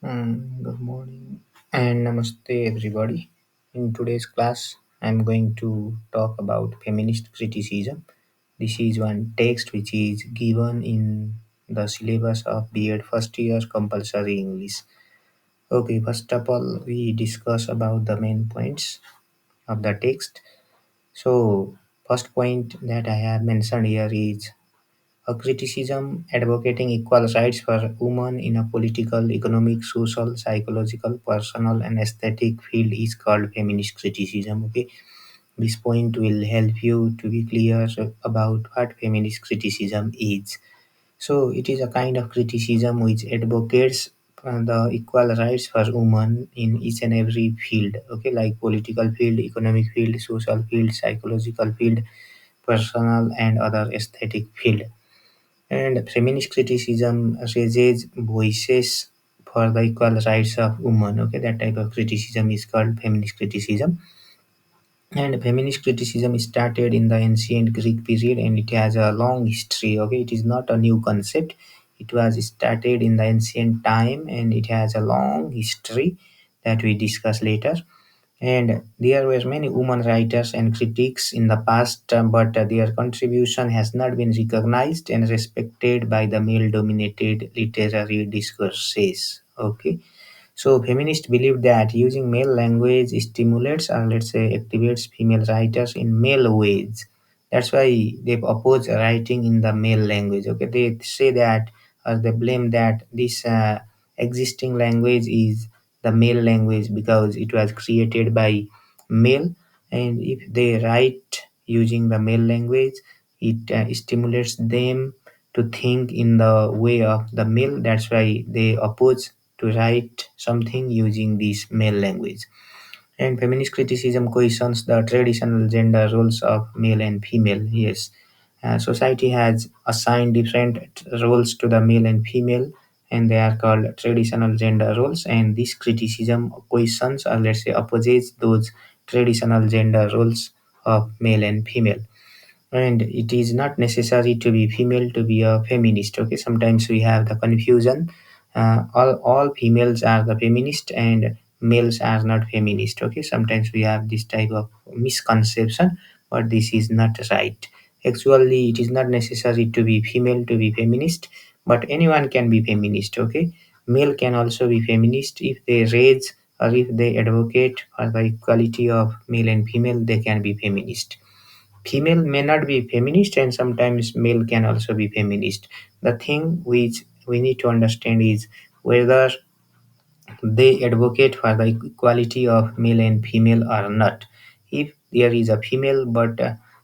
Good morning and namaste everybody. In today's class, I'm going to talk about feminist criticism. This is one text which is given in the syllabus of B.Ed first year compulsory English. Okay, first of all, we discuss about the main points of the text. So, first point that I have mentioned here is a criticism advocating equal rights for women in a political, economic, social, psychological, personal, and aesthetic field is called feminist criticism. Okay, this point will help you to be clear about what feminist criticism is. So, it is a kind of criticism which advocates the equal rights for women in each and every field. Okay, like political field, economic field, social field, psychological field, personal, and other aesthetic field. And feminist criticism raises voices for the equal rights of women. Okay, that type of criticism is called feminist criticism. And feminist criticism started in the ancient Greek period and it has a long history. Okay, it is not a new concept. It was started in the ancient time and it has a long history that we discuss later. And there were many women writers and critics in the past, but their contribution has not been recognized and respected by the male dominated literary discourses. Okay. So feminists believe that using male language stimulates or let's say activates female writers in male ways. That's why they oppose writing in the male language. Okay, they say that or they blame that this existing language is the male language because it was created by male, and if they write using the male language, it stimulates them to think in the way of the male. That's why they oppose to write something using this male language. And feminist criticism questions the traditional gender roles of male and female. Yes, society has assigned different roles to the male and female, and they are called traditional gender roles. And this criticism questions, or let's say, opposes those traditional gender roles of male and female. And it is not necessary to be female to be a feminist. Okay, sometimes we have the confusion. All females are the feminist and males are not feminist. Okay, sometimes we have this type of misconception, but this is not right. Actually, it is not necessary to be female to be feminist, but anyone can be feminist. Okay, male can also be feminist if they raise or if they advocate for the equality of male and female, they can be feminist. Female may not be feminist and sometimes male can also be feminist. The thing which we need to understand is whether they advocate for the equality of male and female or not. If there is a female but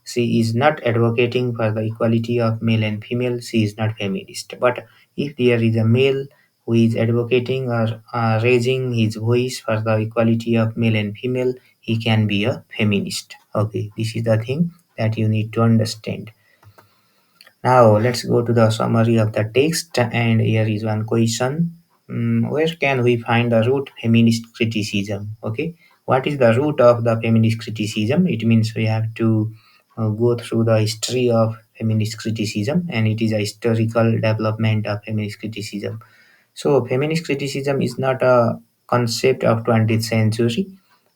she is not advocating for the equality of male and female, she is not feminist. But if there is a male who is advocating or raising his voice for the equality of male and female, he can be a feminist. Okay, this is the thing that you need to understand. Now let's go to the summary of the text, and here is one question. Where can we find the root feminist criticism? Okay, what is the root of the feminist criticism? It means we have to go through the history of feminist criticism, and it is a historical development of feminist criticism. So, feminist criticism is not a concept of 20th century.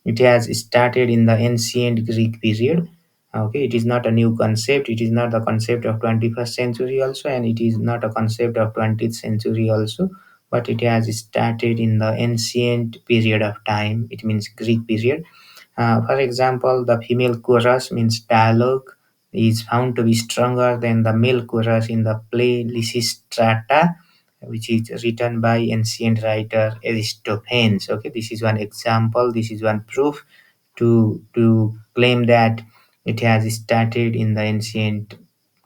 It has started in the ancient Greek period. Okay, it is not a new concept. It is not the concept of 21st century also, and it is not a concept of 20th century also. But it has started in the ancient period of time. It means Greek period. For example, the female chorus means dialogue is found to be stronger than the male chorus in the play Lysistrata, which is written by ancient writer Aristophanes. Okay, this is one example. This is one proof to claim that it has started in the ancient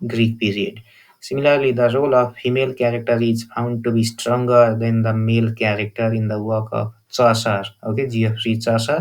Greek period. Similarly, the role of female character is found to be stronger than the male character in the work of Chaucer. Okay, Geoffrey Chaucer,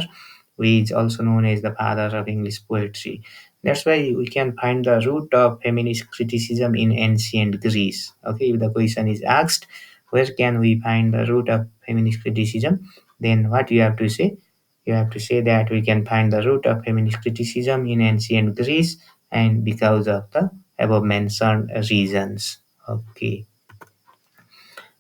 who is also known as the father of English poetry. That's why we can find the root of feminist criticism in ancient Greece. Okay, if the question is asked, where can we find the root of feminist criticism? Then what you have to say? You have to say that we can find the root of feminist criticism in ancient Greece and because of the above mentioned reasons. Okay.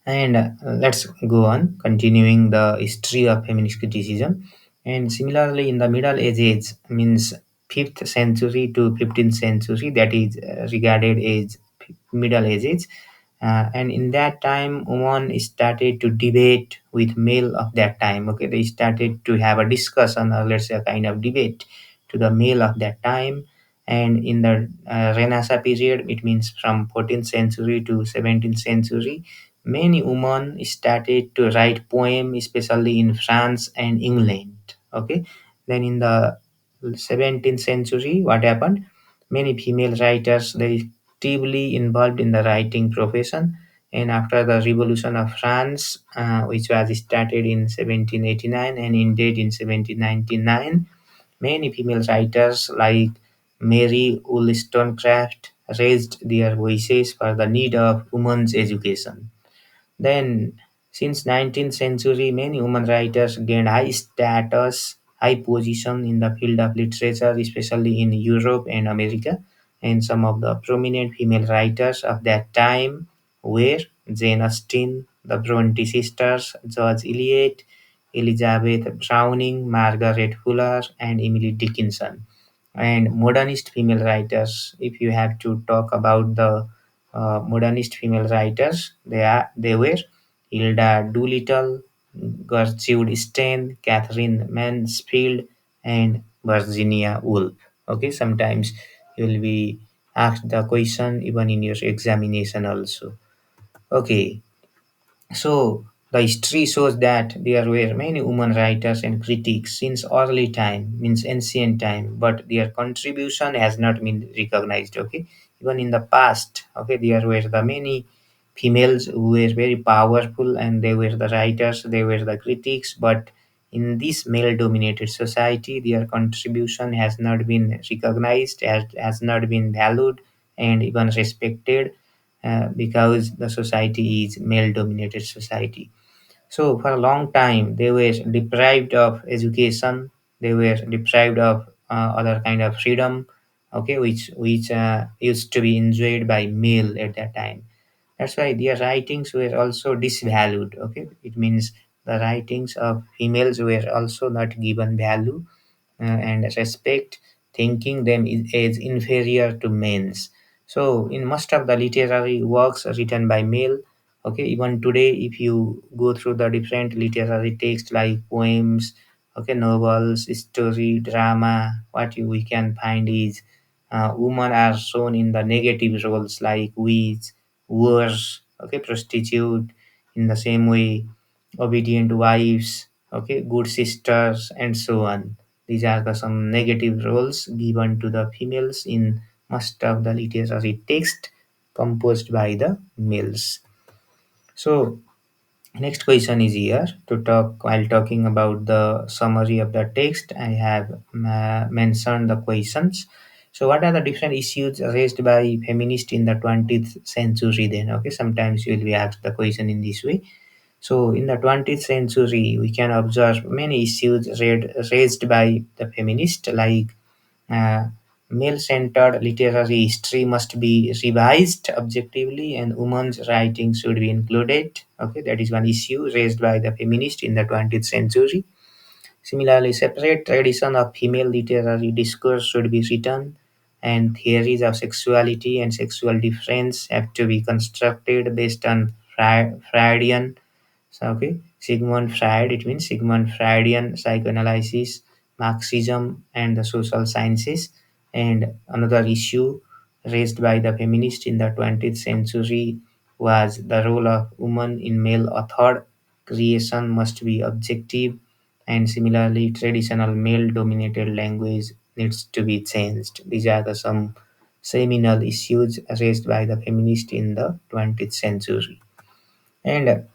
And let's go on, continuing the history of feminist criticism. And similarly, in the Middle Ages, means 5th century to 15th century, that is regarded as Middle Ages. And in that time, women started to debate with male of that time. Okay, they started to have a discussion, or let's say a kind of debate to the male of that time. And in the Renaissance period, it means from 14th century to 17th century, many women started to write poems, especially in France and England. Okay, then in the 17th century, what happened? Many female writers they actively involved in the writing profession. And after the Revolution of France, which was started in 1789 and ended in 1799, many female writers like Mary Wollstonecraft raised their voices for the need of women's education. Then, since 19th century, many women writers gained high status, high position in the field of literature, especially in Europe and America. And some of the prominent female writers of that time were Jane Austen, the Bronte sisters, George Eliot, Elizabeth Browning, Margaret Fuller, and Emily Dickinson. And modernist female writers, if you have to talk about the modernist female writers, they were Hilda Doolittle, Gertrude Stein, Catherine Mansfield, and Virginia Woolf. Okay, sometimes you will be asked the question even in your examination also. Okay, so the history shows that there were many women writers and critics since early time, means ancient time, but their contribution has not been recognized. Okay, even in the past, okay, there were the many females who were very powerful and they were the writers, they were the critics, but in this male-dominated society, their contribution has not been recognized, has not been valued, and even respected because the society is male dominated society. So for a long time they were deprived of education, they were deprived of other kind of freedom, okay, which used to be enjoyed by male at that time. That's why their writings were also disvalued. Okay, it means the writings of females were also not given value and respect, thinking them as inferior to men's. So, in most of the literary works written by male, okay, even today, if you go through the different literary texts like poems, okay, novels, story, drama, we can find is women are shown in the negative roles like witch, whores, okay, prostitute, in the same way, obedient wives, okay, good sisters, and so on. These are the some negative roles given to the females in most of the literary text composed by the males. So, next question is here to talk while talking about the summary of the text. I have mentioned the questions. So, what are the different issues raised by feminists in the 20th century? Then, okay, sometimes you will be asked the question in this way. So, in the 20th century, we can observe many issues raised by the feminists, like uh, male centered literary history must be revised objectively, and women's writing should be included. Okay, that is one issue raised by the feminists in the 20th century. Similarly, separate tradition of female literary discourse should be written, and theories of sexuality and sexual difference have to be constructed based on Freudian. So, okay, Sigmund Freud, it means Sigmund Freudian psychoanalysis, Marxism, and the social sciences. And another issue raised by the feminists in the 20th century was the role of women in male author creation must be objective, and similarly, traditional male dominated language needs to be changed. These are the some seminal issues raised by the feminists in the 20th century. And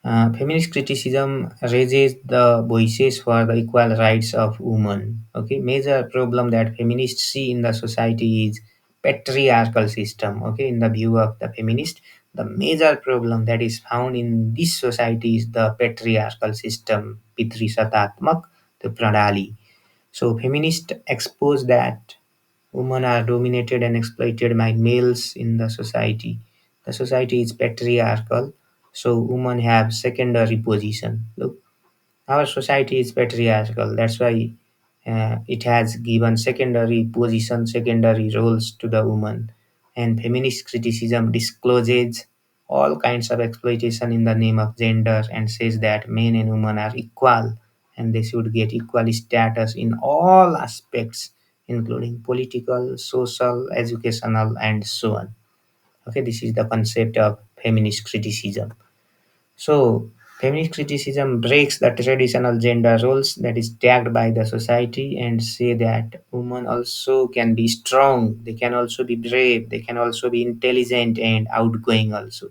feminist criticism raises the voices for the equal rights of women. Okay, major problem that feminists see in the society is patriarchal system. Okay, in the view of the feminist, the major problem that is found in this society is the patriarchal system, Pitri Satatmak, the Pranali. So feminists expose that women are dominated and exploited by males in the society. The society is patriarchal, so women have secondary position. Look, our society is patriarchal. That's why it has given secondary position, secondary roles to the woman. And feminist criticism discloses all kinds of exploitation in the name of gender and says that men and women are equal and they should get equal status in all aspects, including political, social, educational, and so on. Okay, this is the concept of feminist criticism. So, feminist criticism breaks the traditional gender roles that is tagged by the society and say that women also can be strong, they can also be brave, they can also be intelligent and outgoing also.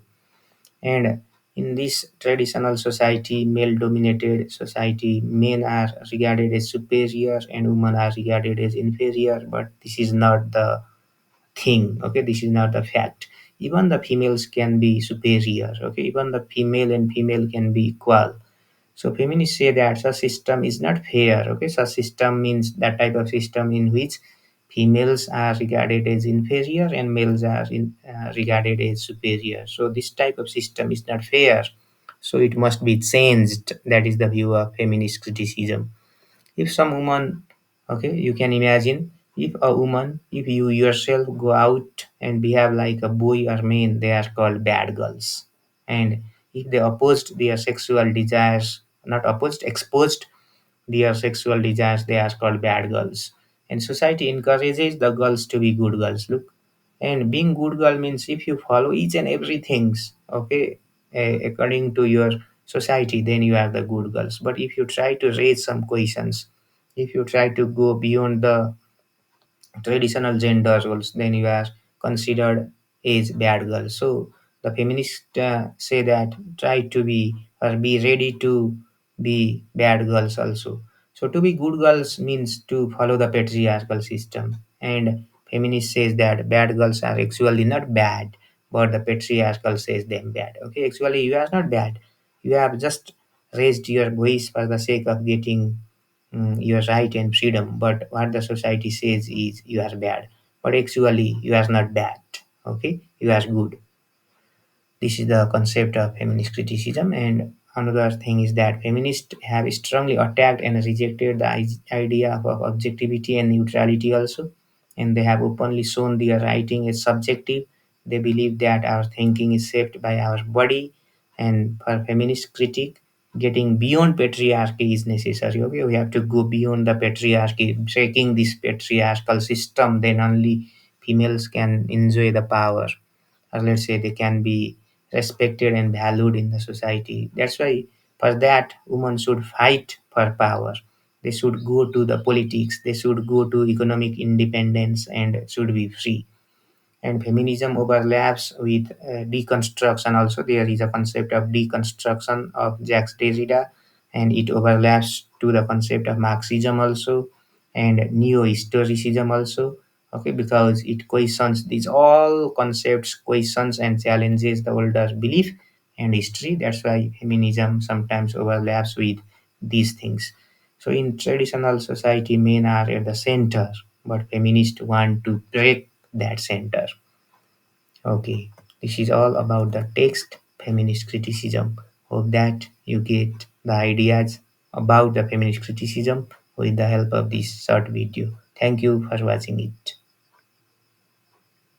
And in this traditional society, male dominated society, men are regarded as superior and women are regarded as inferior, but this is not the thing. Okay, this is not a fact. Even the females can be superior. Okay, even the female and female can be equal. So feminists say that such system is not fair. Okay, such system means that type of system in which females are regarded as inferior and males are regarded as superior. So this type of system is not fair, so it must be changed. That is the view of feminist criticism. If some woman, okay, you can imagine, if a woman, if you yourself go out and behave like a boy or man, they are called bad girls. And if they opposed their sexual desires, not opposed, exposed their sexual desires, they are called bad girls. And society encourages the girls to be good girls. Look, and being good girl means if you follow each and everything, okay, according to your society, then you are the good girls. But if you try to raise some questions, if you try to go beyond the traditional gender roles, then you are considered as bad girl. So the feminists say that try to be or be ready to be bad girls also. So to be good girls means to follow the patriarchal system. And feminist says that bad girls are actually not bad, but the patriarchal says them bad. Okay, actually you are not bad. You have just raised your voice for the sake of getting your right and freedom, but what the society says is you are bad, but actually you are not bad. Okay, you are good. This is the concept of feminist criticism. And another thing is that feminists have strongly attacked and rejected the idea of objectivity and neutrality also, and they have openly shown their writing is subjective. They believe that our thinking is shaped by our body, and for feminist critique, getting beyond patriarchy is necessary. Okay, we have to go beyond the patriarchy, breaking this patriarchal system, then only females can enjoy the power, or let's say they can be respected and valued in the society. That's why for that women should fight for power. They should go to the politics, they should go to economic independence and should be free. And feminism overlaps with deconstruction also. There is a concept of deconstruction of Jacques Derrida, and it overlaps to the concept of Marxism also and neo-historicism also. Okay, because it questions these all concepts, questions and challenges the older belief and history. That's why feminism sometimes overlaps with these things. So in traditional society, men are at the center, but feminists want to break that center. Okay, this is all about the text feminist criticism. Hope that you get the ideas about the feminist criticism with the help of this short video. Thank you for watching it.